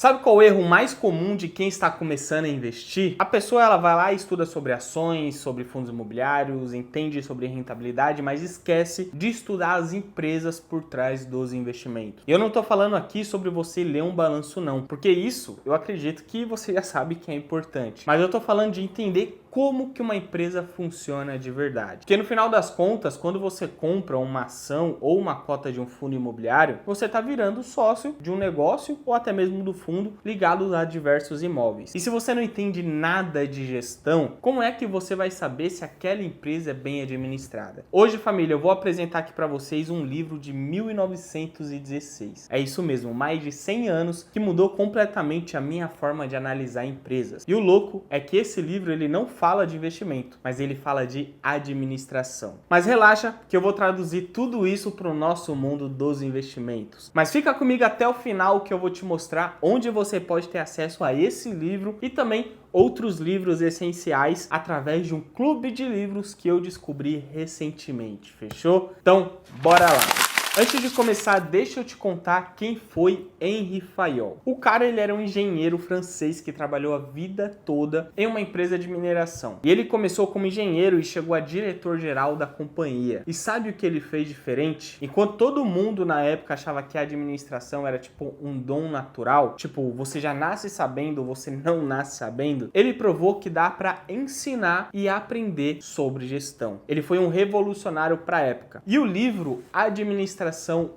Sabe qual é o erro mais comum de quem está começando a investir? A pessoa ela vai lá e estuda sobre ações, sobre fundos imobiliários, entende sobre rentabilidade, mas esquece de estudar as empresas por trás dos investimentos. E eu não estou falando aqui sobre você ler um balanço não, porque isso eu acredito que você já sabe que é importante. Mas eu estou falando de entender como que uma empresa funciona de verdade. Porque no final das contas, quando você compra uma ação ou uma cota de um fundo imobiliário, você está virando sócio de um negócio ou até mesmo do fundo ligado a diversos imóveis. E se você não entende nada de gestão, como é que você vai saber se aquela empresa é bem administrada? Hoje, família, eu vou apresentar aqui para vocês um livro de 1916. É isso mesmo, mais de 100 anos que mudou completamente a minha forma de analisar empresas. E o louco é que esse livro ele não fala de investimento, mas ele fala de administração. Mas relaxa que eu vou traduzir tudo isso para o nosso mundo dos investimentos. Mas fica comigo até o final que eu vou te mostrar onde você pode ter acesso a esse livro e também outros livros essenciais através de um clube de livros que eu descobri recentemente, fechou? Então, bora lá! Antes de começar, deixa eu te contar quem foi Henri Fayol. O cara ele era um engenheiro francês que trabalhou a vida toda em uma empresa de mineração. E ele começou como engenheiro e chegou a diretor-geral da companhia. E sabe o que ele fez diferente? Enquanto todo mundo na época achava que a administração era tipo um dom natural, tipo você já nasce sabendo, você não nasce sabendo, ele provou que dá para ensinar e aprender sobre gestão. Ele foi um revolucionário para a época. E o livro Administração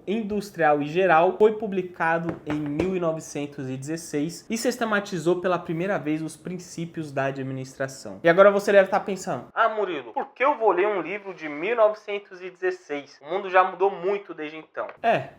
Industrial e Geral foi publicado em 1916 e sistematizou pela primeira vez os princípios da administração. E agora você deve estar pensando, Murilo, por que eu vou ler um livro de 1916? O mundo já mudou muito desde então.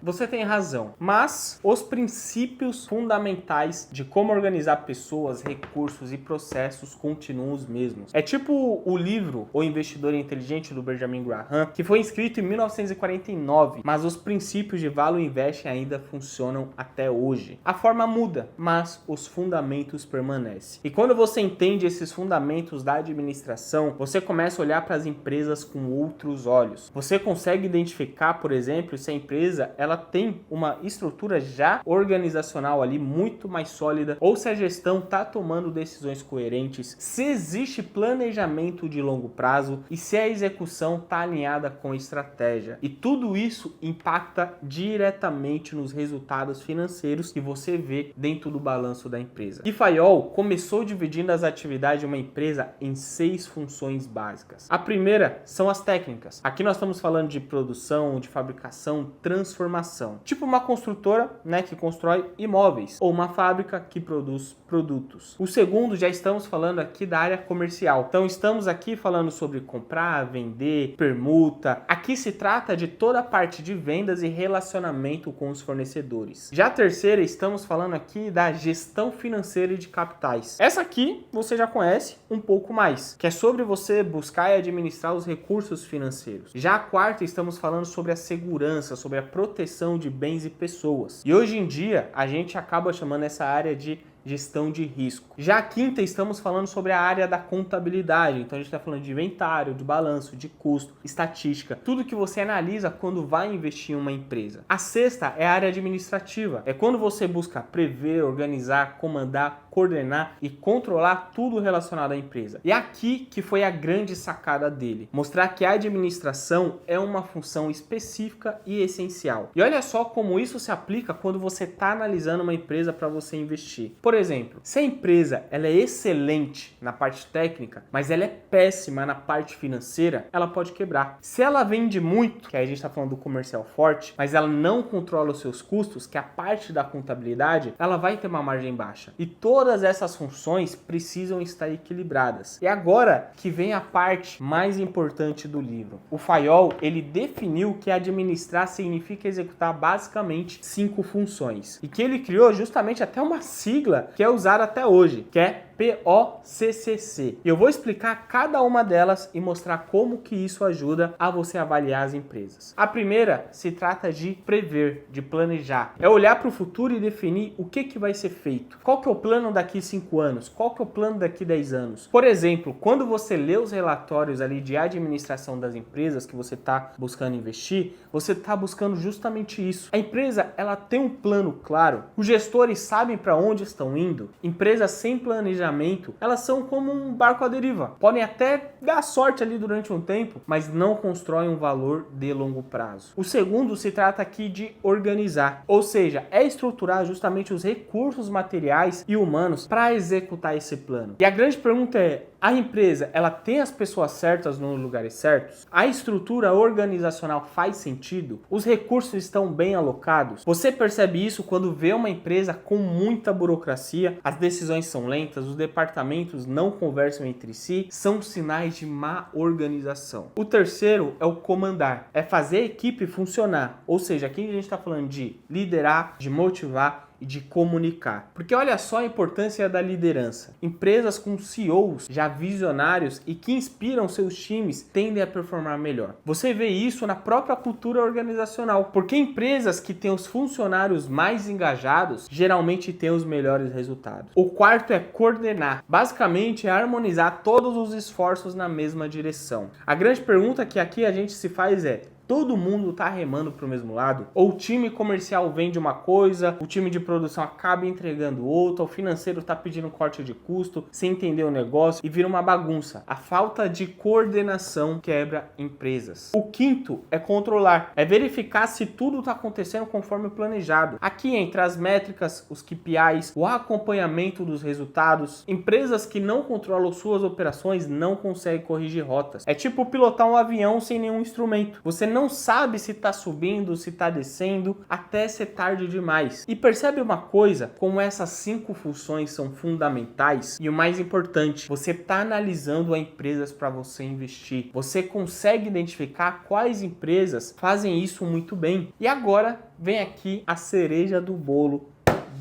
Você tem razão, mas os princípios fundamentais de como organizar pessoas, recursos e processos continuam os mesmos. É tipo o livro O Investidor Inteligente do Benjamin Graham, que foi escrito em 1949, mas os princípios de Value Investing ainda funcionam até hoje. A forma muda, mas os fundamentos permanecem. E quando você entende esses fundamentos da administração, você começa a olhar para as empresas com outros olhos. Você consegue identificar, por exemplo, se a empresa ela tem uma estrutura já organizacional ali muito mais sólida, ou se a gestão está tomando decisões coerentes, se existe planejamento de longo prazo e se a execução está alinhada com estratégia. E tudo isso impacta diretamente nos resultados financeiros que você vê dentro do balanço da empresa. E Fayol começou dividindo as atividades de uma empresa em 6 funções básicas. A primeira são as técnicas. Aqui nós estamos falando de produção, de fabricação, transformação. Tipo uma construtora, que constrói imóveis, ou uma fábrica que produz produtos. O segundo, já estamos falando aqui da área comercial. Então estamos aqui falando sobre comprar, vender, permuta. Aqui se trata de toda a parte de vendas e relacionamento com os fornecedores. Já a terceira, estamos falando aqui da gestão financeira e de capitais. Essa aqui você já conhece um pouco mais, que é sobre você buscar e administrar os recursos financeiros. Já a quarta, estamos falando sobre a segurança, sobre a proteção de bens e pessoas. E hoje em dia, a gente acaba chamando essa área de gestão de risco. Já a quinta, estamos falando sobre a área da contabilidade. Então a gente está falando de inventário, de balanço, de custo, estatística, tudo que você analisa quando vai investir em uma empresa. A sexta é a área administrativa. É quando você busca prever, organizar, comandar, coordenar e controlar tudo relacionado à empresa. E aqui que foi a grande sacada dele, mostrar que a administração é uma função específica e essencial. E olha só como isso se aplica quando você está analisando uma empresa para você investir. Por exemplo, se a empresa ela é excelente na parte técnica, mas ela é péssima na parte financeira, ela pode quebrar. Se ela vende muito, que aí a gente está falando do comercial forte, mas ela não controla os seus custos, que é a parte da contabilidade, ela vai ter uma margem baixa. E todas essas funções precisam estar equilibradas. E agora que vem a parte mais importante do livro. O Fayol, ele definiu que administrar significa executar basicamente 5 funções. E que ele criou justamente até uma sigla que é usada até hoje, que é POCCC. Eu vou explicar cada uma delas e mostrar como que isso ajuda a você avaliar as empresas. A primeira se trata de prever, de planejar. É olhar para o futuro e definir o que vai ser feito. Qual que é o plano daqui 5 anos? Qual que é o plano daqui 10 anos? Por exemplo, quando você lê os relatórios ali de administração das empresas que você está buscando investir, você está buscando justamente isso. A empresa, ela tem um plano claro, os gestores sabem para onde estão indo. Empresas sem planejamento, elas são como um barco à deriva. Podem até dar sorte ali durante um tempo, mas não constroem um valor de longo prazo. O segundo se trata aqui de organizar, ou seja, é estruturar justamente os recursos materiais e humanos para executar esse plano. E a grande pergunta é, a empresa, ela tem as pessoas certas nos lugares certos? A estrutura organizacional faz sentido? Os recursos estão bem alocados? Você percebe isso quando vê uma empresa com muita burocracia, as decisões são lentas, os departamentos não conversam entre si, são sinais de má organização. O terceiro é o comandar, é fazer a equipe funcionar, ou seja, aqui a gente está falando de liderar, de motivar e de comunicar. Porque olha só a importância da liderança. Empresas com CEOs já visionários e que inspiram seus times tendem a performar melhor. Você vê isso na própria cultura organizacional, porque empresas que têm os funcionários mais engajados geralmente têm os melhores resultados. O quarto é coordenar. Basicamente é harmonizar todos os esforços na mesma direção. A grande pergunta que aqui a gente se faz é: todo mundo está remando para o mesmo lado? Ou o time comercial vende uma coisa, o time de produção acaba entregando outra, o financeiro está pedindo corte de custo, sem entender o negócio e vira uma bagunça. A falta de coordenação quebra empresas. O quinto é controlar, é verificar se tudo está acontecendo conforme planejado. Aqui entra as métricas, os KPIs, o acompanhamento dos resultados. Empresas que não controlam suas operações não conseguem corrigir rotas. É tipo pilotar um avião sem nenhum instrumento. Você não sabe se está subindo, se está descendo, até ser tarde demais. E percebe uma coisa, como essas 5 funções são fundamentais e o mais importante, você está analisando as empresas para você investir. Você consegue identificar quais empresas fazem isso muito bem. E agora vem aqui a cereja do bolo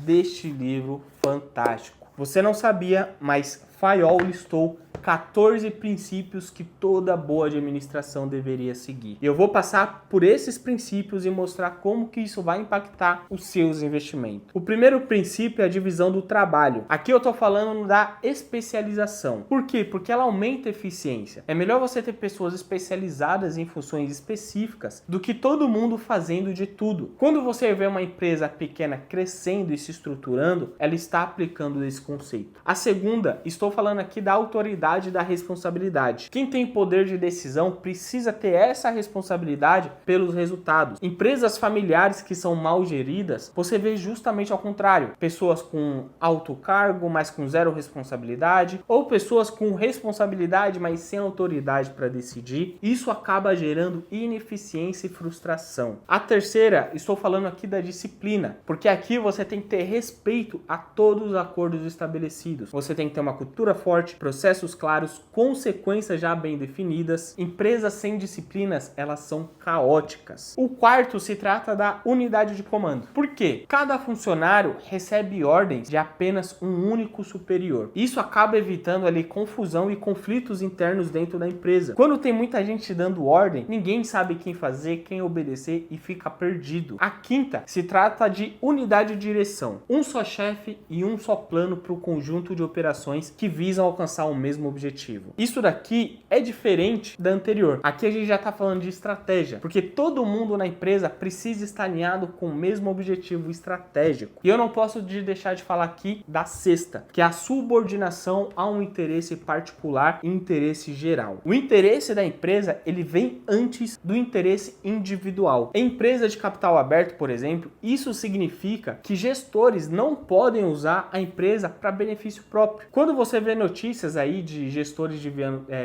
deste livro fantástico. Você não sabia, mas Fayol listou 14 princípios que toda boa administração deveria seguir. Eu vou passar por esses princípios e mostrar como que isso vai impactar os seus investimentos. O primeiro princípio é a divisão do trabalho. Aqui eu estou falando da especialização. Por quê? Porque ela aumenta a eficiência. É melhor você ter pessoas especializadas em funções específicas do que todo mundo fazendo de tudo. Quando você vê uma empresa pequena crescendo e se estruturando, ela está aplicando esse conceito. A segunda, estou falando aqui da autoridade e da responsabilidade. Quem tem poder de decisão precisa ter essa responsabilidade pelos resultados. Empresas familiares que são mal geridas, você vê justamente ao contrário. Pessoas com alto cargo, mas com zero responsabilidade, ou pessoas com responsabilidade, mas sem autoridade para decidir. Isso acaba gerando ineficiência e frustração. A terceira, estou falando aqui da disciplina, porque aqui você tem que ter respeito a todos os acordos estabelecidos. Você tem que ter uma cultura forte, processos claros, consequências já bem definidas. Empresas sem disciplinas, elas são caóticas. O quarto se trata da unidade de comando. Por quê? Cada funcionário recebe ordens de apenas um único superior. Isso acaba evitando ali confusão e conflitos internos dentro da empresa. Quando tem muita gente dando ordem, ninguém sabe quem fazer, quem obedecer e fica perdido. A quinta se trata de unidade de direção. Um só chefe e um só plano para o conjunto de operações que visam alcançar o mesmo objetivo. Isso daqui é diferente da anterior. Aqui a gente já está falando de estratégia, porque todo mundo na empresa precisa estar alinhado com o mesmo objetivo estratégico. E eu não posso deixar de falar aqui da sexta, que é a subordinação a um interesse particular e interesse geral. O interesse da empresa, ele vem antes do interesse individual. Em empresa de capital aberto, por exemplo, isso significa que gestores não podem usar a empresa para benefício próprio. Quando você vê notícias aí de gestores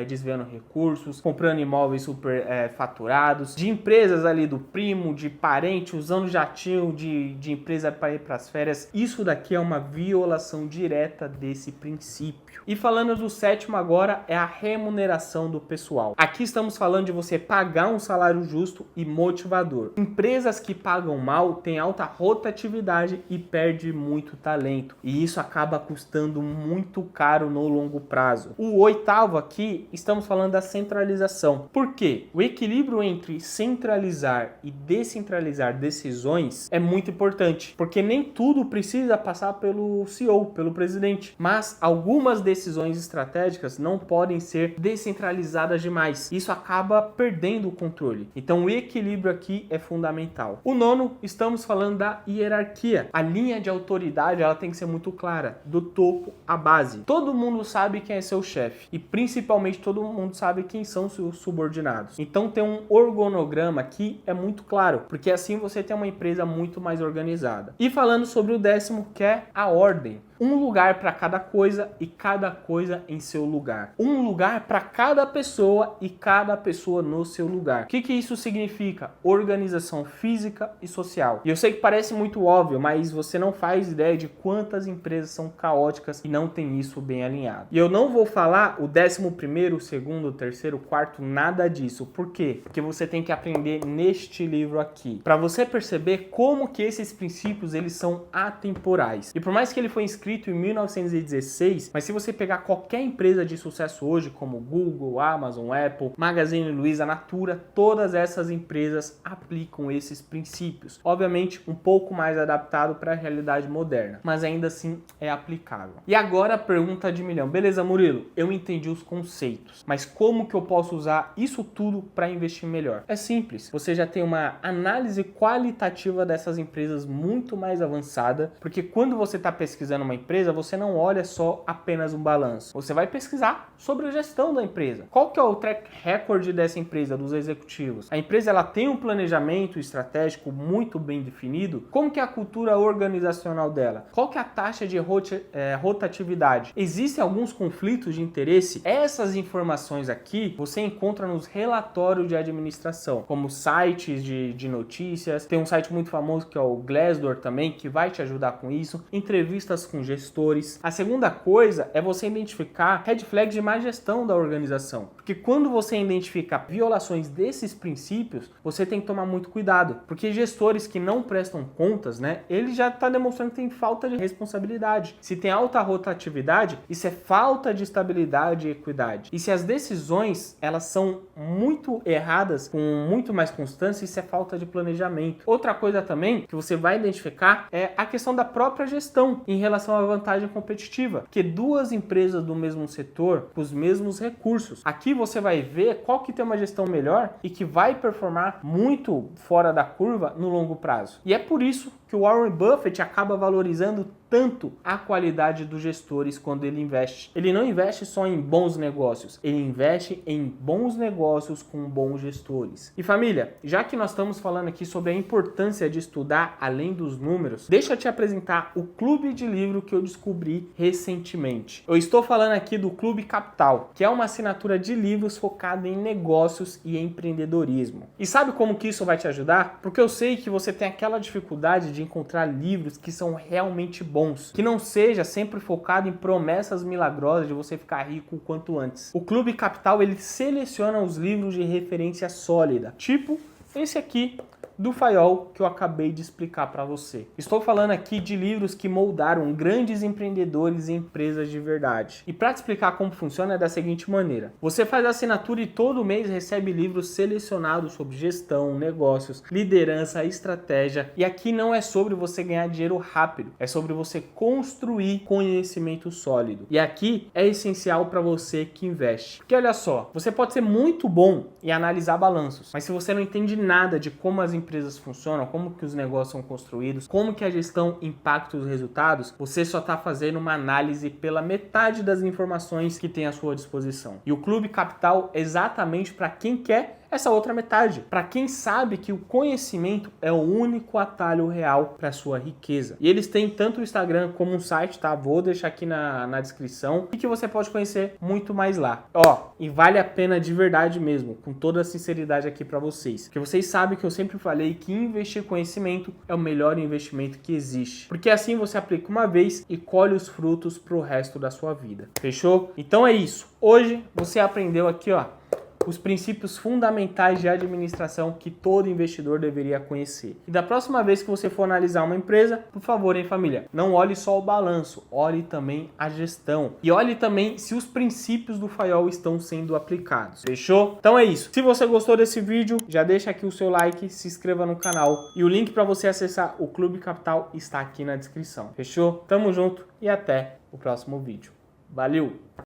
desviando recursos, comprando imóveis superfaturados, de empresas ali do primo, de parente, usando jatinho de empresa para ir para as férias, isso daqui é uma violação direta desse princípio. E falando do sétimo agora, é a remuneração do pessoal. Aqui estamos falando de você pagar um salário justo e motivador. Empresas que pagam mal têm alta rotatividade e perdem muito talento. E isso acaba custando muito caro no longo prazo. o oitavo aqui, estamos falando da centralização. Por quê? O equilíbrio entre centralizar e descentralizar decisões é muito importante, porque nem tudo precisa passar pelo CEO, pelo presidente, mas algumas decisões estratégicas não podem ser descentralizadas demais. Isso acaba perdendo o controle. Então o equilíbrio aqui é fundamental. O nono, estamos falando da hierarquia. A linha de autoridade, ela tem que ser muito clara, do topo à base. Todo mundo sabe quem é seu chefe e principalmente todo mundo sabe quem são seus subordinados. Então ter um organograma aqui é muito claro, porque assim você tem uma empresa muito mais organizada. E falando sobre o décimo, que é a ordem. Um lugar para cada coisa e cada coisa em seu lugar. Um lugar para cada pessoa e cada pessoa no seu lugar. O que isso significa? Organização física e social. E eu sei que parece muito óbvio, mas você não faz ideia de quantas empresas são caóticas e não tem isso bem alinhado. E eu não vou falar o 11º, o segundo, o terceiro, o quarto, nada disso. Por quê? Porque você tem que aprender neste livro aqui, para você perceber como que esses princípios eles são atemporais. E por mais que ele foi escrito em 1916, mas se você pegar qualquer empresa de sucesso hoje, como Google, Amazon, Apple, Magazine Luiza, Natura, todas essas empresas aplicam esses princípios. Obviamente, um pouco mais adaptado para a realidade moderna, mas ainda assim é aplicável. E agora a pergunta de milhão. Beleza, Murilo, eu entendi os conceitos, mas como que eu posso usar isso tudo para investir melhor? É simples, você já tem uma análise qualitativa dessas empresas muito mais avançada, porque quando você está pesquisando uma empresa, você não olha só apenas um balanço. Você vai pesquisar sobre a gestão da empresa. Qual que é o track record dessa empresa, dos executivos? A empresa ela tem um planejamento estratégico muito bem definido? Como que é a cultura organizacional dela? Qual que é a taxa de rotatividade? Existem alguns conflitos de interesse? Essas informações aqui você encontra nos relatórios de administração, como sites de notícias. Tem um site muito famoso que é o Glassdoor também, que vai te ajudar com isso. Entrevistas com gestores. A segunda coisa é você identificar red flags de má gestão da organização. Porque quando você identifica violações desses princípios, você tem que tomar muito cuidado. Porque gestores que não prestam contas, né, ele já está demonstrando que tem falta de responsabilidade. Se tem alta rotatividade, isso é falta de estabilidade e equidade. E se as decisões, elas são muito erradas, com muito mais constância, isso é falta de planejamento. Outra coisa também que você vai identificar é a questão da própria gestão em relação à vantagem competitiva, que duas empresas do mesmo setor, com os mesmos recursos. Aqui você vai ver qual que tem uma gestão melhor e que vai performar muito fora da curva no longo prazo. E é por isso que o Warren Buffett acaba valorizando tanto a qualidade dos gestores quando ele investe. Ele não investe só em bons negócios, ele investe em bons negócios com bons gestores. E família, já que nós estamos falando aqui sobre a importância de estudar além dos números, deixa eu te apresentar o clube de livro que eu descobri recentemente. Eu estou falando aqui do Clube Capital, que é uma assinatura de livros focada em negócios e empreendedorismo. E sabe como que isso vai te ajudar? Porque eu sei que você tem aquela dificuldade de encontrar livros que são realmente bons, que não seja sempre focado em promessas milagrosas de você ficar rico o quanto antes. O Clube Capital, ele seleciona os livros de referência sólida, tipo esse aqui do Fayol que eu acabei de explicar para você. Estou falando aqui de livros que moldaram grandes empreendedores e empresas de verdade. E para te explicar como funciona é da seguinte maneira: você faz a assinatura e todo mês recebe livros selecionados sobre gestão, negócios, liderança, estratégia. E aqui não é sobre você ganhar dinheiro rápido, é sobre você construir conhecimento sólido. E aqui é essencial para você que investe. Porque olha só, você pode ser muito bom em analisar balanços, mas se você não entende nada de como as empresas funcionam, como que os negócios são construídos, como que a gestão impacta os resultados, você só está fazendo uma análise pela metade das informações que tem à sua disposição. E o Clube Capital é exatamente para quem quer essa outra metade, para quem sabe que o conhecimento é o único atalho real para sua riqueza. E eles têm tanto o Instagram como um site, tá? Vou deixar aqui na descrição, e que você pode conhecer muito mais lá. Ó, e vale a pena de verdade mesmo, com toda a sinceridade aqui para vocês, porque vocês sabem que eu sempre falei que investir conhecimento é o melhor investimento que existe, porque assim você aplica uma vez e colhe os frutos pro resto da sua vida. Fechou? Então é isso. Hoje você aprendeu aqui, ó, os princípios fundamentais de administração que todo investidor deveria conhecer. E da próxima vez que você for analisar uma empresa, por favor, hein, família, não olhe só o balanço, olhe também a gestão. E olhe também se os princípios do Fayol estão sendo aplicados. Fechou? Então é isso. Se você gostou desse vídeo, já deixa aqui o seu like, se inscreva no canal e o link para você acessar o Clube Capital está aqui na descrição. Fechou? Tamo junto e até o próximo vídeo. Valeu!